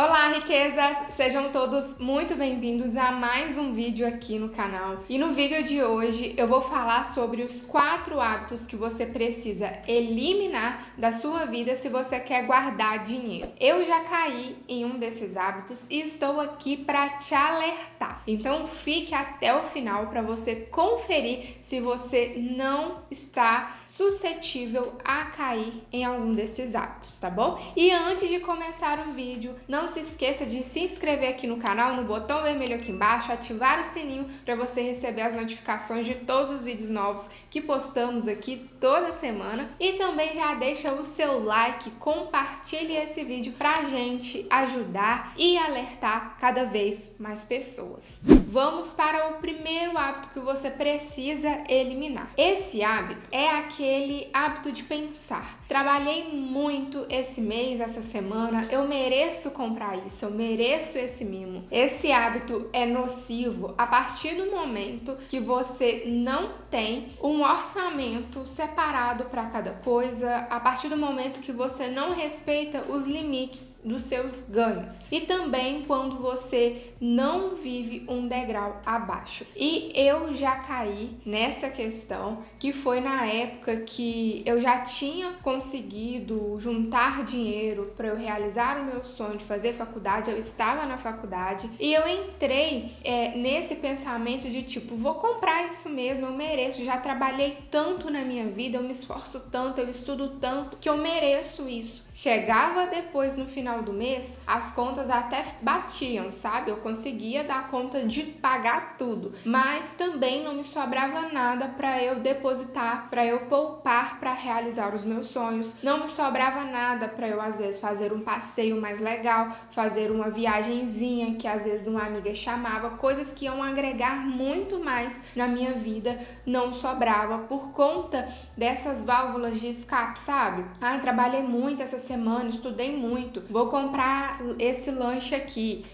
Olá, riquezas! Sejam todos muito bem-vindos a mais um vídeo aqui no canal. E no vídeo de hoje eu vou falar sobre os 4 hábitos que você precisa eliminar da sua vida se você quer guardar dinheiro. Eu já caí em um desses hábitos e estou aqui para te alertar. Então fique até o final para você conferir se você não está suscetível a cair em algum desses hábitos, tá bom? E antes de começar o vídeo, não se esqueça de se inscrever aqui no canal, no botão vermelho aqui embaixo, ativar o sininho para você receber as notificações de todos os vídeos novos que postamos aqui toda semana. E também já deixa o seu like, compartilhe esse vídeo pra gente ajudar e alertar cada vez mais pessoas. Vamos para o primeiro hábito que você precisa eliminar. Esse hábito é aquele hábito de pensar. Trabalhei muito esse mês, essa semana, eu mereço comprar isso, eu mereço esse mimo. Esse hábito é nocivo a partir do momento que você não tem um orçamento separado para cada coisa, a partir do momento que você não respeita os limites dos seus ganhos e também quando você não vive um degrau abaixo. E eu já caí nessa questão, que foi na época que eu já tinha conseguido juntar dinheiro para eu realizar o meu sonho de fazer faculdade. Eu estava na faculdade e eu entrei nesse pensamento de tipo, vou comprar isso mesmo, eu mereço, já trabalhei tanto na minha vida, eu me esforço tanto, eu estudo tanto, que eu mereço isso. Chegava depois no final do mês, as contas até batiam, sabe? Eu conseguia dar conta de pagar tudo, mas também não me sobrava nada para eu depositar, para eu poupar para realizar os meus sonhos. Não me sobrava nada para eu às vezes fazer um passeio mais legal, fazer uma viagenzinha que às vezes uma amiga chamava, coisas que iam agregar muito mais na minha vida, não sobrava por conta dessas válvulas de escape, sabe? Trabalhei muito essa semana, estudei muito, vou comprar esse lanche aqui,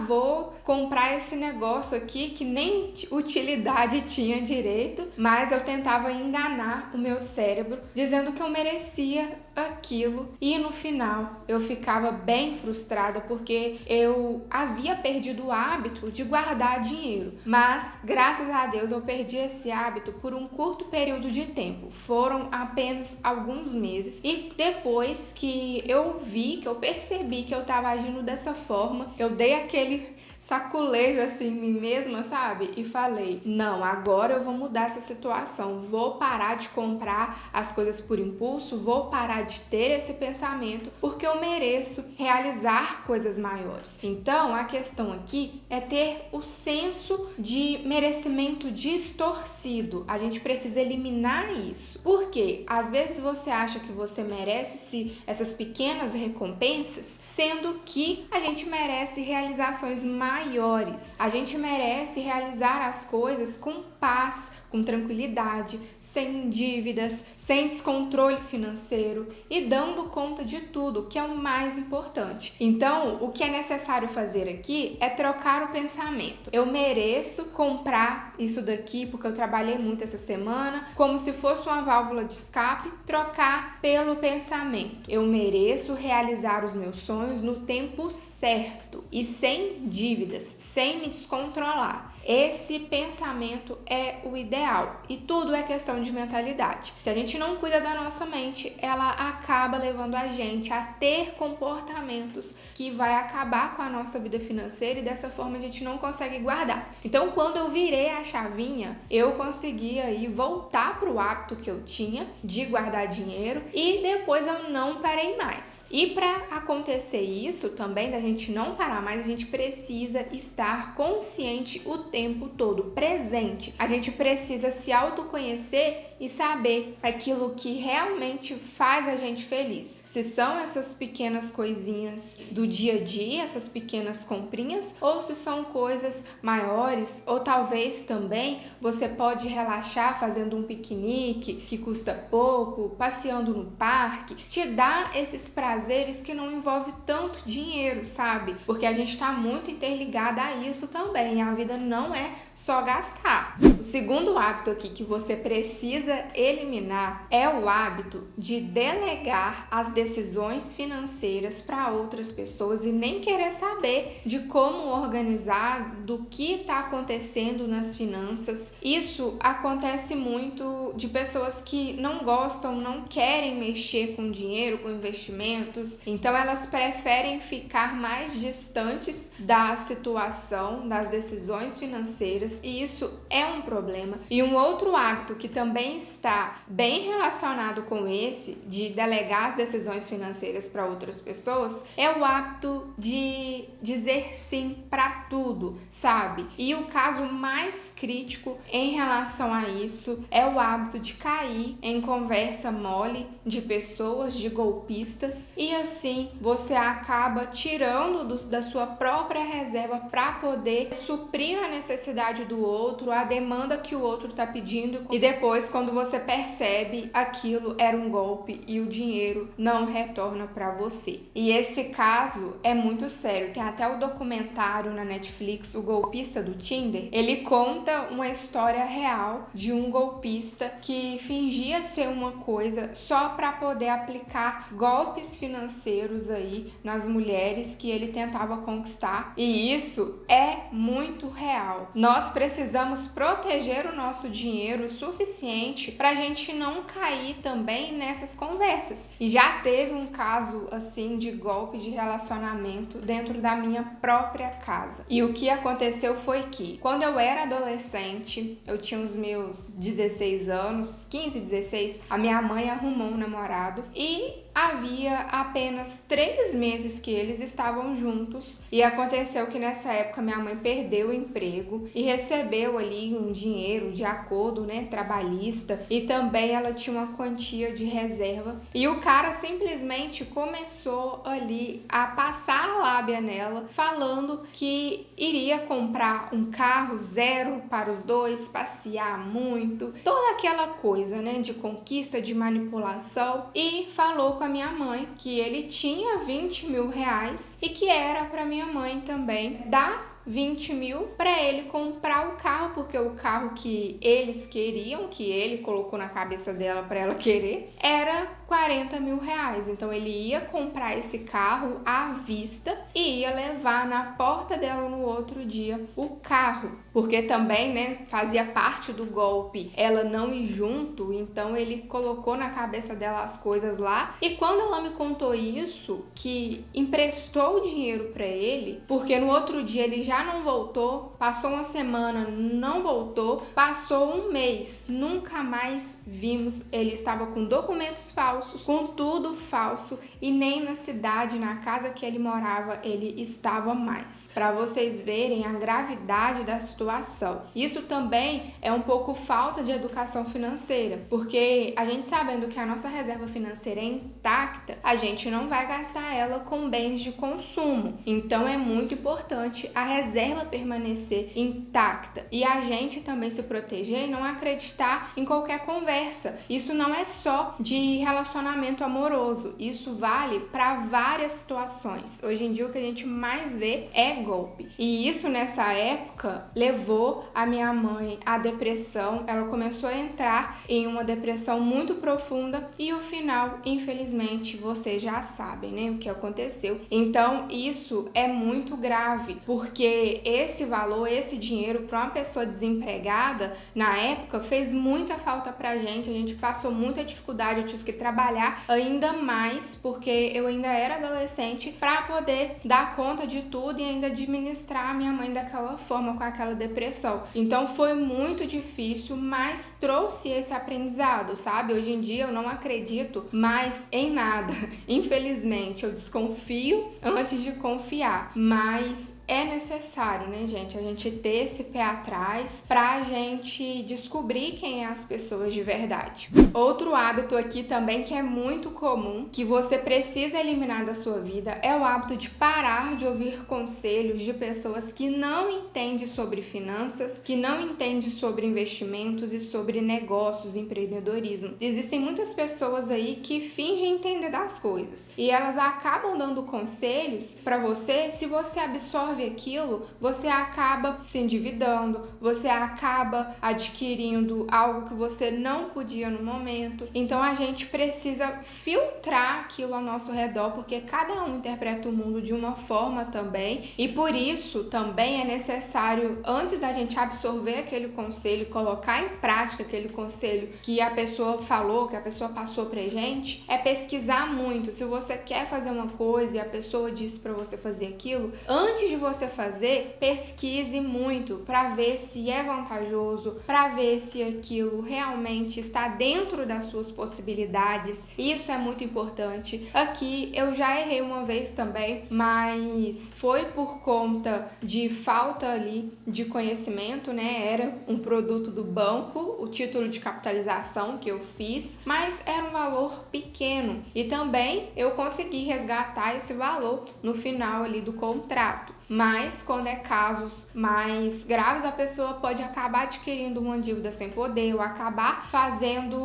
vou comprar esse negócio aqui que nem utilidade tinha direito, mas eu tentava enganar o meu cérebro dizendo que eu merecia aquilo e no final eu ficava bem frustrada porque eu havia perdido o hábito de guardar dinheiro, mas graças a Deus eu perdi esse hábito por um curto período de tempo, foram apenas alguns meses, e depois que eu vi, que eu percebi que eu estava agindo dessa forma, eu dei aquele saculejo assim em mim mesma, sabe? E falei, não, agora eu vou mudar essa situação, vou parar de comprar as coisas por impulso, vou parar de ter esse pensamento, porque eu mereço realizar coisas maiores. Então, a questão aqui é ter o senso de merecimento distorcido. A gente precisa eliminar isso. Porque às vezes você acha que você merece essas pequenas recompensas, sendo que a gente merece realizações maiores. A gente merece realizar as coisas com paz, com tranquilidade, sem dívidas, sem descontrole financeiro e dando conta de tudo, que é o mais importante. Então, o que é necessário fazer aqui é trocar o pensamento. Eu mereço comprar isso daqui porque eu trabalhei muito essa semana, como se fosse uma válvula de escape, trocar pelo pensamento. Eu mereço realizar os meus sonhos no tempo certo e sem dívidas, sem me descontrolar. Esse pensamento é o ideal e tudo é questão de mentalidade. Se a gente não cuida da nossa mente, ela acaba levando a gente a ter comportamentos que vai acabar com a nossa vida financeira e dessa forma a gente não consegue guardar. Então, quando eu virei a chavinha, eu consegui aí voltar para o hábito que eu tinha de guardar dinheiro e depois eu não parei mais. E para acontecer isso também, da gente não parar mais, a gente precisa estar consciente o tempo todo, presente. A gente precisa se autoconhecer e saber aquilo que realmente faz a gente feliz. Se são essas pequenas coisinhas do dia a dia, essas pequenas comprinhas, ou se são coisas maiores, ou talvez também você pode relaxar fazendo um piquenique que custa pouco, passeando no parque, te dá esses prazeres que não envolve tanto dinheiro, sabe? Porque a gente está muito interligada a isso também. A vida não é só gastar. O segundo hábito aqui que você precisa eliminar é o hábito de delegar as decisões financeiras para outras pessoas e nem querer saber de como organizar, do que está acontecendo nas finanças. Isso acontece muito de pessoas que não gostam, não querem mexer com dinheiro, com investimentos, então elas preferem ficar mais distantes da situação, das decisões financeiras, e isso é um problema. E um outro hábito que também está bem relacionado com esse, de delegar as decisões financeiras para outras pessoas, é o hábito de dizer sim para tudo, sabe? E o caso mais crítico em relação a isso é o hábito de cair em conversa mole de pessoas, de golpistas, e assim você acaba tirando da sua própria reserva para poder suprir a necessidade do outro, a demanda que o outro está pedindo, e depois, quando você percebe, aquilo era um golpe e o dinheiro não retorna para você. E esse caso é muito sério. Tem até o documentário na Netflix, O Golpista do Tinder. Ele conta uma história real de um golpista que fingia ser uma coisa só para poder aplicar golpes financeiros aí nas mulheres que ele tentava conquistar. E isso é muito real. Nós precisamos proteger o nosso dinheiro o suficiente para a gente não cair também nessas conversas. E já teve um caso assim de golpe de relacionamento dentro da minha própria casa. E o que aconteceu foi que, quando eu era adolescente, eu tinha os meus 16 anos, 15, 16, a minha mãe arrumou um namorado e havia apenas 3 meses que eles estavam juntos, e aconteceu que nessa época minha mãe perdeu o emprego e recebeu ali um dinheiro de acordo, trabalhista, e também ela tinha uma quantia de reserva, e o cara simplesmente começou ali a passar a lábia nela, falando que iria comprar um carro zero para os dois, passear muito, toda aquela coisa, de conquista, de manipulação, e falou com a minha mãe que ele tinha 20 mil reais e que era para minha mãe também dar 20 mil para ele comprar o carro, porque o carro que eles queriam, que ele colocou na cabeça dela para ela querer, era 40 mil reais. Então ele ia comprar esse carro à vista e ia levar na porta dela no outro dia o carro, porque também, fazia parte do golpe ela não ir junto, então ele colocou na cabeça dela as coisas lá. E quando ela me contou isso, que emprestou o dinheiro para ele, porque no outro dia ele já não voltou, passou uma semana, não voltou, passou um mês, nunca mais vimos. Ele estava com documentos falsos, com tudo falso, e nem na cidade, na casa que ele morava, ele estava mais. Para vocês verem a gravidade da situação. Isso também é um pouco falta de educação financeira, porque a gente sabendo que a nossa reserva financeira é intacta, a gente não vai gastar ela com bens de consumo. Então é muito importante a reserva permanecer intacta e a gente também se proteger e não acreditar em qualquer conversa. Isso não é só de relacionamento amoroso, isso vale para várias situações. Hoje em dia o que a gente mais vê é golpe. E isso nessa época levou a minha mãe à depressão. Ela começou a entrar em uma depressão muito profunda e o final, infelizmente, vocês já sabem, o que aconteceu. Então isso é muito grave, porque esse valor, esse dinheiro para uma pessoa desempregada, na época, fez muita falta pra gente. A gente passou muita dificuldade, eu tive que trabalhar ainda mais, porque eu ainda era adolescente, para poder dar conta de tudo e ainda administrar a minha mãe daquela forma, com aquela depressão. Então foi muito difícil, mas trouxe esse aprendizado, sabe? Hoje em dia eu não acredito mais em nada. Infelizmente, eu desconfio antes de confiar, mas é necessário, gente, a gente ter esse pé atrás pra gente descobrir quem é as pessoas de verdade. Outro hábito aqui também que é muito comum, que você precisa eliminar da sua vida, é o hábito de parar de ouvir conselhos de pessoas que não entendem sobre finanças, que não entendem sobre investimentos e sobre negócios, empreendedorismo. Existem muitas pessoas aí que fingem entender das coisas e elas acabam dando conselhos pra você. Se você absorve aquilo, aquilo, você acaba se endividando, você acaba adquirindo algo que você não podia no momento. Então a gente precisa filtrar aquilo ao nosso redor, porque cada um interpreta o mundo de uma forma também, e por isso também é necessário, antes da gente absorver aquele conselho, colocar em prática aquele conselho que a pessoa falou, que a pessoa passou pra gente, é pesquisar muito. Se você quer fazer uma coisa e a pessoa disse pra você fazer aquilo, antes de você fazer, pesquise muito para ver se é vantajoso, para ver se aquilo realmente está dentro das suas possibilidades. Isso é muito importante. Aqui eu já errei uma vez também, mas foi por conta de falta ali de conhecimento, né? Era um produto do banco, o título de capitalização que eu fiz, mas era um valor pequeno e também eu consegui resgatar esse valor no final ali do contrato. Mas quando é casos mais graves, a pessoa pode acabar adquirindo uma dívida sem poder ou acabar fazendo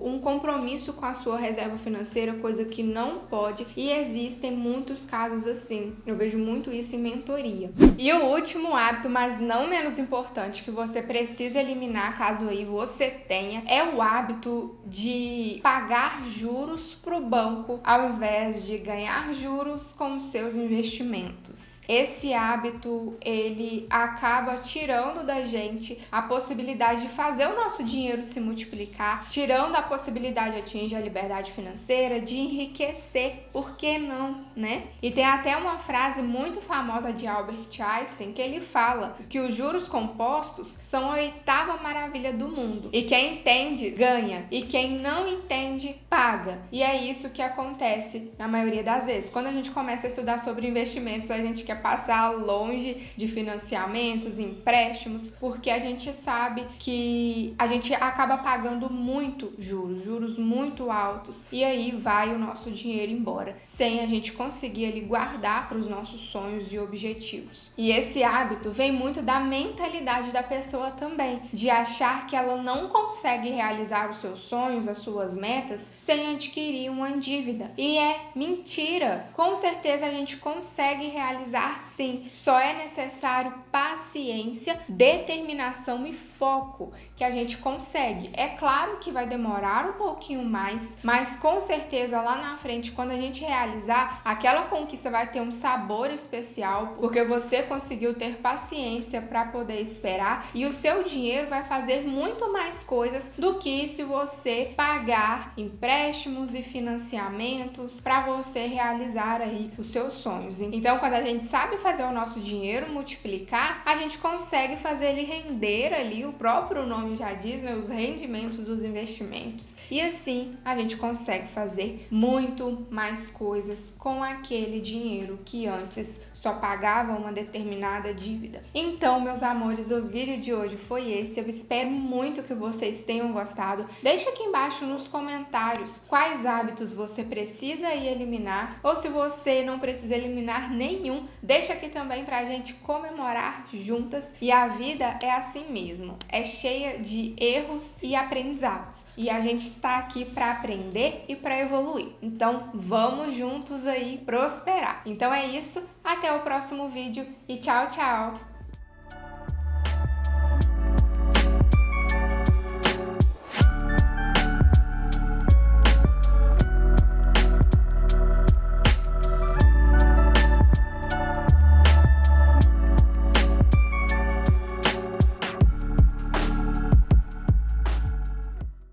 um compromisso com a sua reserva financeira, coisa que não pode, e existem muitos casos assim. Eu vejo muito isso em mentoria. E o último hábito, mas não menos importante, que você precisa eliminar caso aí você tenha, é o hábito de pagar juros para o banco ao invés de ganhar juros com os seus investimentos. Esse hábito, ele acaba tirando da gente a possibilidade de fazer o nosso dinheiro se multiplicar, tirando a possibilidade de atingir a liberdade financeira, de enriquecer, por que não, né? E tem até uma frase muito famosa de Albert Einstein que ele fala que os juros compostos são a 8ª maravilha do mundo, e quem entende ganha, e quem não entende paga. E é isso que acontece na maioria das vezes. Quando a gente começa a estudar sobre investimentos, a gente quer passar longe de financiamentos, empréstimos, porque a gente sabe que a gente acaba pagando muito juros muito altos, e aí vai o nosso dinheiro embora, sem a gente conseguir ali guardar para os nossos sonhos e objetivos. E esse hábito vem muito da mentalidade da pessoa também, de achar que ela não consegue realizar os seus sonhos, as suas metas, sem adquirir uma dívida. E é mentira! Com certeza a gente consegue realizar sim, só é necessário paciência, determinação e foco, que a gente consegue. É claro que vai demorar um pouquinho mais, mas com certeza lá na frente, quando a gente realizar, aquela conquista vai ter um sabor especial, porque você conseguiu ter paciência para poder esperar, e o seu dinheiro vai fazer muito mais coisas do que se você pagar empréstimos e financiamentos para você realizar aí os seus sonhos. Então, quando a gente sabe fazer o nosso dinheiro multiplicar, a gente consegue fazer ele render ali, o próprio nome já diz, né, os rendimentos dos investimentos. E assim a gente consegue fazer muito mais coisas com aquele dinheiro que antes só pagava uma determinada dívida. Então, meus amores, o vídeo de hoje foi esse. Eu espero muito que vocês tenham gostado. Deixa aqui embaixo nos comentários quais hábitos você precisa eliminar, ou se você não precisa eliminar nenhum, deixa aqui também pra gente comemorar juntas. E a vida é assim mesmo, é cheia de erros e aprendizados, e a gente está aqui para aprender e para evoluir. Então vamos juntos aí prosperar. Então é isso, até o próximo vídeo e tchau, tchau!